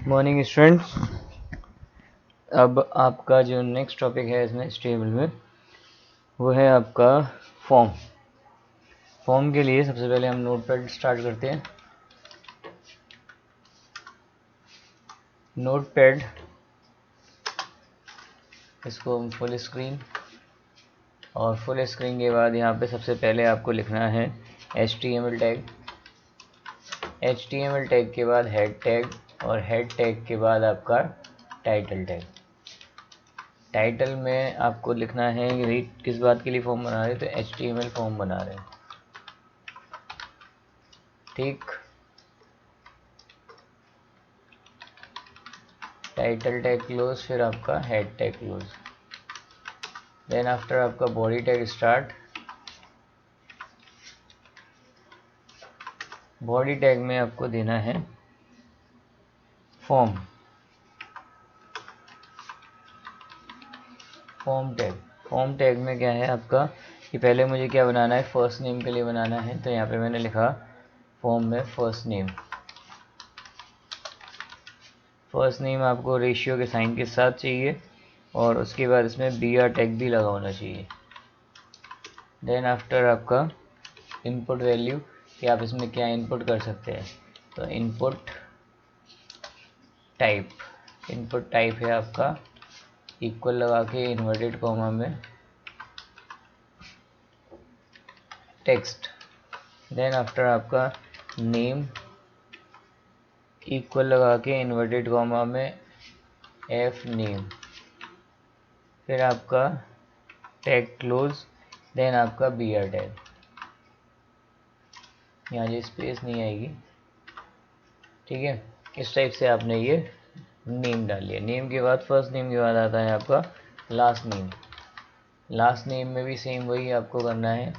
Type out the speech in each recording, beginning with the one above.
Morning students. अब आपका जो नेक्स्ट टॉपिक है इसमें HTML में वो है आपका फॉर्म। फॉर्म के लिए सबसे पहले हम नोटपैड स्टार्ट करते हैं। नोटपैड, इसको हम फुल स्क्रीन, और फुल स्क्रीन के बाद यहाँ पे सबसे पहले आपको लिखना है HTML टैग। HTML टैग के बाद हेड टैग, और हेड टैग के बाद आपका टाइटल टैग। टाइटल में आपको लिखना है कि भाई किस बात के लिए फॉर्म बना रहे हैं, तो HTML फॉर्म बना रहे हैं, ठीक। टाइटल टैग क्लोज, फिर आपका head tag close, then after आपका body tag start. Body tag में आपको देना है फॉर्म। फॉर्म टैग में क्या है आपका कि पहले मुझे क्या बनाना है, फर्स्ट नेम के लिए बनाना है, तो यहाँ पे मैंने लिखा फॉर्म में फर्स्ट नेम। फर्स्ट नेम आपको रेशियो के साइन के साथ चाहिए, और उसके बाद इसमें BR टैग भी लगा होना चाहिए। देन आफ्टर आपका इनपुट वैल्यू कि आप इसमें क्या इनपुट कर सकते हैं, तो इनपुट टाइप है आपका इक्वल लगा के इन्वर्टेड कॉमा में टेक्स्ट। देन आफ्टर आपका नेम इक्वल लगा के इन्वर्टेड कॉमा में F नेम, फिर आपका टैग क्लोज, देन आपका BR टैग। यहाँ ये स्पेस नहीं आएगी, ठीक है। इस टाइप से आपने ये नेम डाल लिया। नेम के बाद फर्स्ट नेम के बाद आता है आपका लास्ट नेम। लास्ट नेम में भी सेम वही आपको करना है,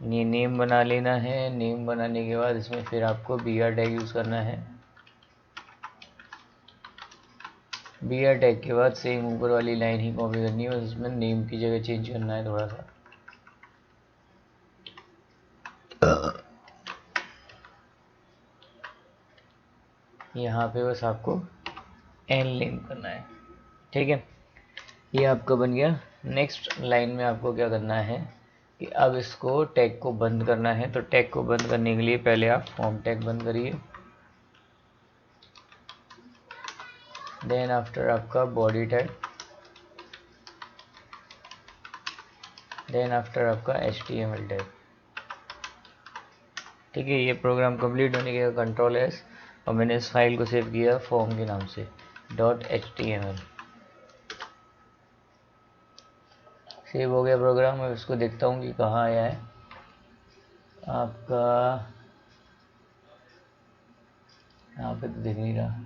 ये नेम बना लेना है। नेम बनाने के बाद इसमें फिर आपको BR टैग यूज़ करना है। BR टैग के बाद सेम ऊपर वाली लाइन ही कॉपी करनी है, उसमें नेम की जगह चेंज करना है थोड़ा सा। यहाँ पे बस आपको एन नेम करना है, ठीक है। ये आपका बन गया। नेक्स्ट लाइन में आपको क्या करना है कि अब इसको टैग को बंद करना है। तो टैग को बंद करने के लिए पहले आप फॉर्म टैग बंद करिए, देन आफ्टर आपका बॉडी टैग, देन आफ्टर आपका HTML टैग, ठीक है। ये प्रोग्राम कंप्लीट होने के बाद Ctrl+S, और मैंने इस फाइल को सेव किया फॉर्म के नाम से .html। सेव हो गया प्रोग्राम। मैं इसको देखता हूँ कि कहाँ आया है आपका। यहाँ पे तो दिख नहीं रहा।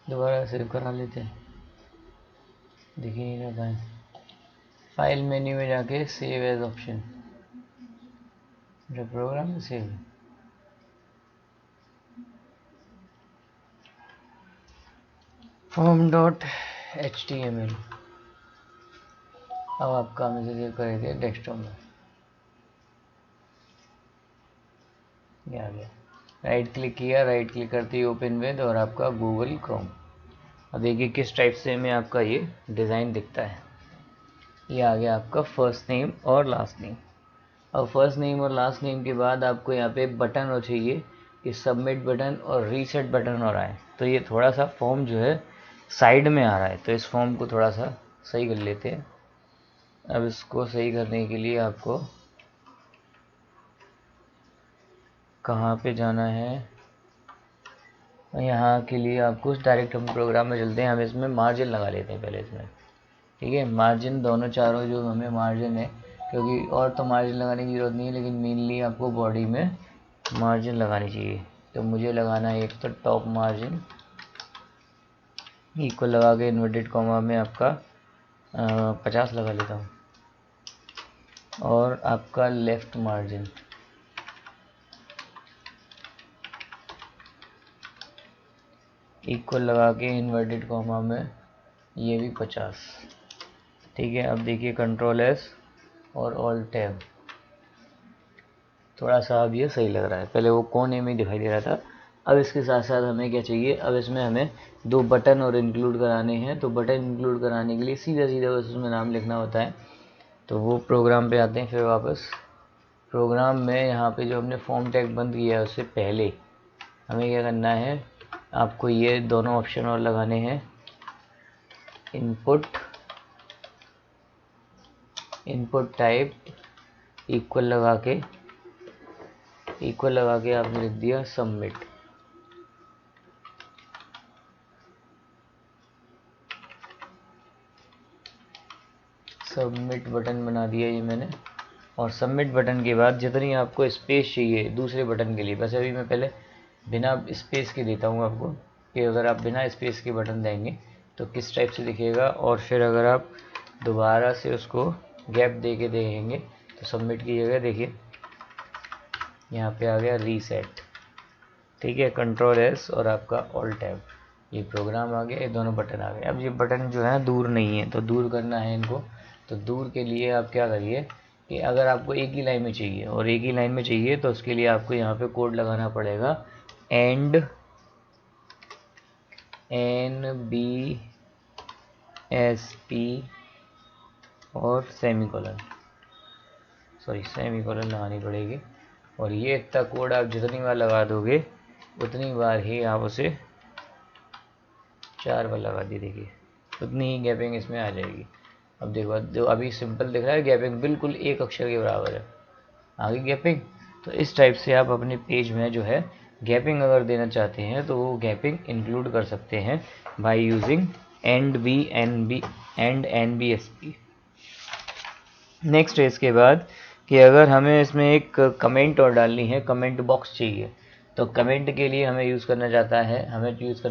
दोबारा सेव करा लेते हैं, दिख ही नहीं रहा है। फाइल मेन्यू में जाके सेव एज ऑप्शन, जो प्रोग्राम है सेव, form.html। अब आपका हम इसे सेव करेंगे डेस्कटॉप में। ये आ गया। राइट क्लिक किया, राइट क्लिक करते ही ओपन विद, और आपका गूगल क्रोम। अब देखिए किस टाइप से में आपका ये डिज़ाइन दिखता है। ये आ गया आपका फर्स्ट नेम और लास्ट नेम। अब फर्स्ट नेम और लास्ट नेम के बाद आपको यहाँ पे बटन और चाहिए कि सबमिट बटन और रीसेट बटन और आए। तो ये थोड़ा सा फॉर्म जो है साइड में आ रहा है, तो इस फॉर्म को थोड़ा सा सही कर लेते हैं। अब इसको सही करने के लिए आपको कहाँ पे जाना है, यहाँ के लिए आपको डायरेक्ट हम प्रोग्राम में चलते हैं। हम इसमें मार्जिन लगा लेते हैं पहले इसमें, ठीक है। मार्जिन दोनों चारों जो हमें मार्जिन है, क्योंकि और तो मार्जिन लगाने की ज़रूरत नहीं है, लेकिन मेनली आपको बॉडी में मार्जिन लगानी चाहिए। तो मुझे लगाना है एक तो टॉप मार्जिन इक्वल लगा के इन्वर्टेड कॉमा में आपका 50 लगा लेता हूँ, और आपका लेफ़्ट मार्जिन इक्वल लगा के इन्वर्टेड कॉमा में ये भी 50। ठीक है, अब देखिए कंट्रोल एस और ऑल टैब, थोड़ा सा अब ये सही लग रहा है, पहले वो कोने में दिखाई दे रहा था। अब इसके साथ साथ हमें क्या चाहिए, अब इसमें हमें 2 बटन और इंक्लूड कराने हैं। तो बटन इंक्लूड कराने के लिए सीधा सीधा बस उसमें नाम लिखना होता है। तो वो प्रोग्राम पे आते हैं, फिर वापस प्रोग्राम में यहाँ पे जो हमने फॉर्म टैग बंद किया है उससे पहले हमें क्या करना है, आपको ये दोनों ऑप्शन और लगाने हैं, इनपुट टाइप इक्वल लगा के आपने लिख दिया सबमिट। सबमिट बटन बना दिया ये मैंने। और सबमिट बटन के बाद जितनी आपको स्पेस चाहिए दूसरे बटन के लिए, बस अभी मैं पहले बिना स्पेस के देता हूँ आपको कि अगर आप बिना स्पेस के बटन देंगे तो किस टाइप से दिखेगा, और फिर अगर आप दोबारा से उसको गैप दे के देखेंगे तो सबमिट की जगह देखिए यहाँ पे आ गया रीसेट। ठीक है, कंट्रोल एस और आपका ऑल टैब, ये प्रोग्राम आ गया, ये दोनों बटन आ गए। अब ये बटन जो है दूर नहीं है, तो दूर करना है इनको। तो दूर के लिए आप क्या करिए कि अगर आपको एक ही लाइन में चाहिए और एक ही लाइन में चाहिए तो उसके लिए आपको यहाँ पे कोड लगाना पड़ेगा एंड NBSP और सेमीकोलन लगानी पड़ेगी। और ये इतना कोड आप जितनी बार लगा दोगे उतनी बार ही आप उसे 4 बार लगा दी, देखिए उतनी ही गैपिंग इसमें आ जाएगी। अब देखो जो अभी सिंपल दिख रहा है गैपिंग बिल्कुल एक अक्षर के बराबर है, आगे गैपिंग। तो इस टाइप से आप अपने पेज में जो है गैपिंग अगर देना चाहते हैं तो वो गैपिंग इंक्लूड कर सकते हैं by using and NBSP। Next है इसके बाद कि अगर हमें इसमें एक कमेंट और डालनी है, कमेंट बॉक्स चाहिए, तो कमेंट के लिए हमें यूज़ करना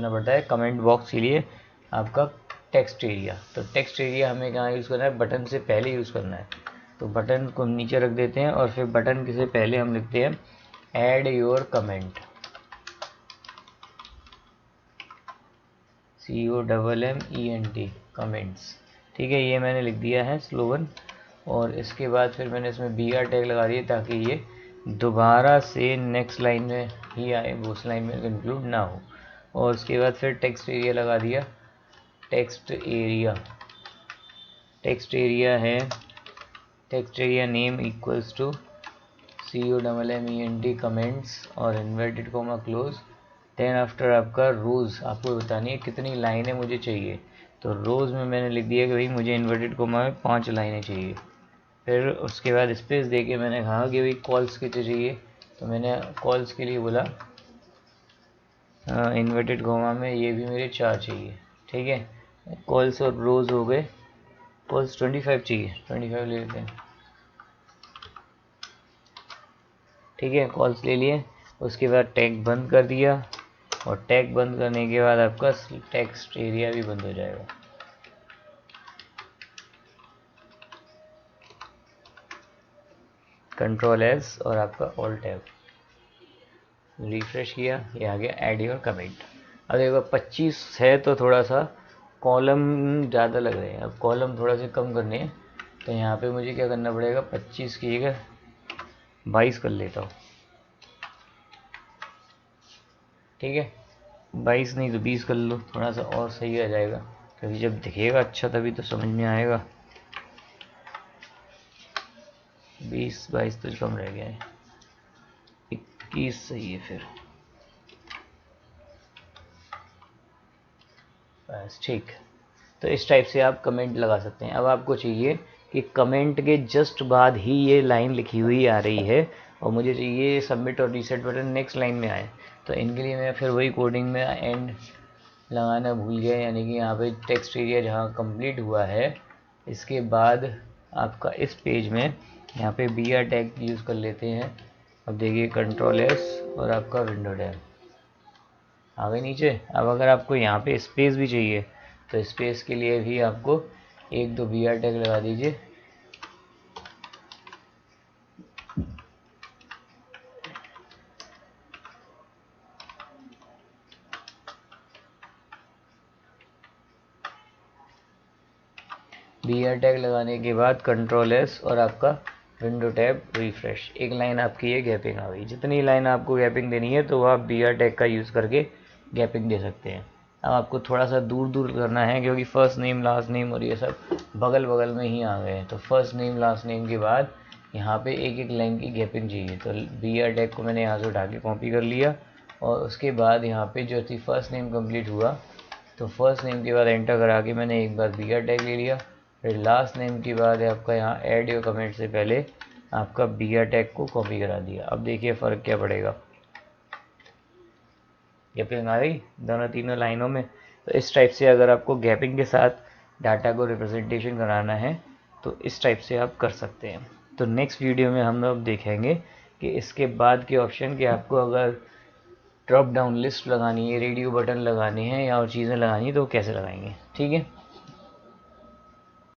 पड़ता है कमेंट बॉक्स के लिए आपका टेक्स्ट एरिया। तो टेक्स्ट एरिया हमें कहाँ यूज़ करना है, बटन से पहले यूज़ करना है। तो बटन को नीचे रख देते हैं और फिर बटन के से पहले हम लिखते हैं add your comment, COMMENT comments. ठीक है, ये मैंने लिख दिया है स्लोगन। और इसके बाद फिर मैंने इसमें BR टैग लगा दिया ताकि ये दोबारा से नेक्स्ट लाइन में ही आए, उस लाइन में इंक्लूड ना हो। और उसके बाद फिर टेक्स्ट एरिया लगा दिया, text area name equals to COMMENT comments और inverted comma close. Then after आपका रोज़, आपको बतानी है कितनी लाइनें मुझे चाहिए। तो रोज़ में मैंने लिख दिया कि भाई मुझे इन्वर्टेड कोमा में 5 लाइनें चाहिए। फिर उसके बाद स्पेस दे के मैंने कहा कि भाई कॉल्स कितने चाहिए, तो मैंने कॉल्स के लिए बोला इन्वर्टेड कोमा में ये भी मेरे 4 चाहिए। ठीक है, कॉल्स और रोज़ हो गए। कॉल्स 25 चाहिए, 25 ले लेते हैं। ठीक है, कॉल्स ले लिए। उसके बाद टैग बंद कर दिया और टैग बंद करने के बाद आपका टेक्स्ट एरिया भी बंद हो जाएगा। कंट्रोल एस और आपका ऑल टैब, रिफ्रेश किया, ये आ गया ऐड योर कमेंट। अब देखो 25 है तो थोड़ा सा कॉलम ज़्यादा लग रहे हैं, अब कॉलम थोड़ा से कम करने हैं। तो यहाँ पे मुझे क्या करना पड़ेगा, 25 की जगह 22 कर लेता हूँ। ठीक है, 22 नहीं तो 20 कर लो, थोड़ा सा और सही आ जाएगा, क्योंकि जब दिखेगा अच्छा तभी तो समझ में आएगा। 20-22 तो कम रह गया है, 21 सही है फिर, बस ठीक। तो इस टाइप से आप कमेंट लगा सकते हैं। अब आपको चाहिए कि कमेंट के जस्ट बाद ही ये लाइन लिखी हुई आ रही है और मुझे चाहिए सबमिट और रीसेट बटन नेक्स्ट लाइन में आए। तो इनके लिए मैं फिर वही कोडिंग में एंड लगाना भूल गया, यानी कि यहाँ पे टेक्स्ट एरिया जहाँ कंप्लीट हुआ है इसके बाद आपका इस पेज में यहाँ पे BR टैग यूज़ कर लेते हैं। अब देखिए कंट्रोल एस और आपका विंडो टैब आ गए नीचे। अब अगर आपको यहाँ पे स्पेस भी चाहिए तो स्पेस के लिए भी आपको 1-2 BR टैग लगा दीजिए। BR टैग लगाने के बाद कंट्रोल S और आपका विंडो टैब रिफ्रेश, एक लाइन आपकी ये गैपिंग आ गई। जितनी लाइन आपको गैपिंग देनी है तो आप BR टैग का यूज़ करके गैपिंग दे सकते हैं। अब आपको थोड़ा सा दूर दूर करना है क्योंकि फर्स्ट नेम लास्ट नेम और ये सब बगल बगल में ही आ गए हैं, तो फर्स्ट नेम लास्ट नेम के बाद यहाँ पे एक एक लाइन की गैपिंग चाहिए। तो BR टैग को मैंने यहाँ से उठा के कॉपी कर लिया और उसके बाद यहाँ पे जो थी फर्स्ट नेम कंप्लीट हुआ तो फर्स्ट नेम के बाद एंटर करा के मैंने एक बार BR टैग ले लिया। फिर लास्ट नेम के बाद आपका यहाँ ऐड योर कमेंट से पहले आपका BR टैग को कॉपी करा दिया। अब देखिए फ़र्क क्या पड़ेगा, गैपिंग आ गई दोनों तीनों लाइनों में। तो इस टाइप से अगर आपको गैपिंग के साथ डाटा को रिप्रेजेंटेशन कराना है तो इस टाइप से आप कर सकते हैं। तो नेक्स्ट वीडियो में हम लोग देखेंगे कि इसके बाद के ऑप्शन कि आपको अगर ड्रॉप डाउन लिस्ट लगानी है, रेडियो बटन लगाने हैं या और चीज़ें लगानी है तो कैसे लगाएंगे। ठीक है।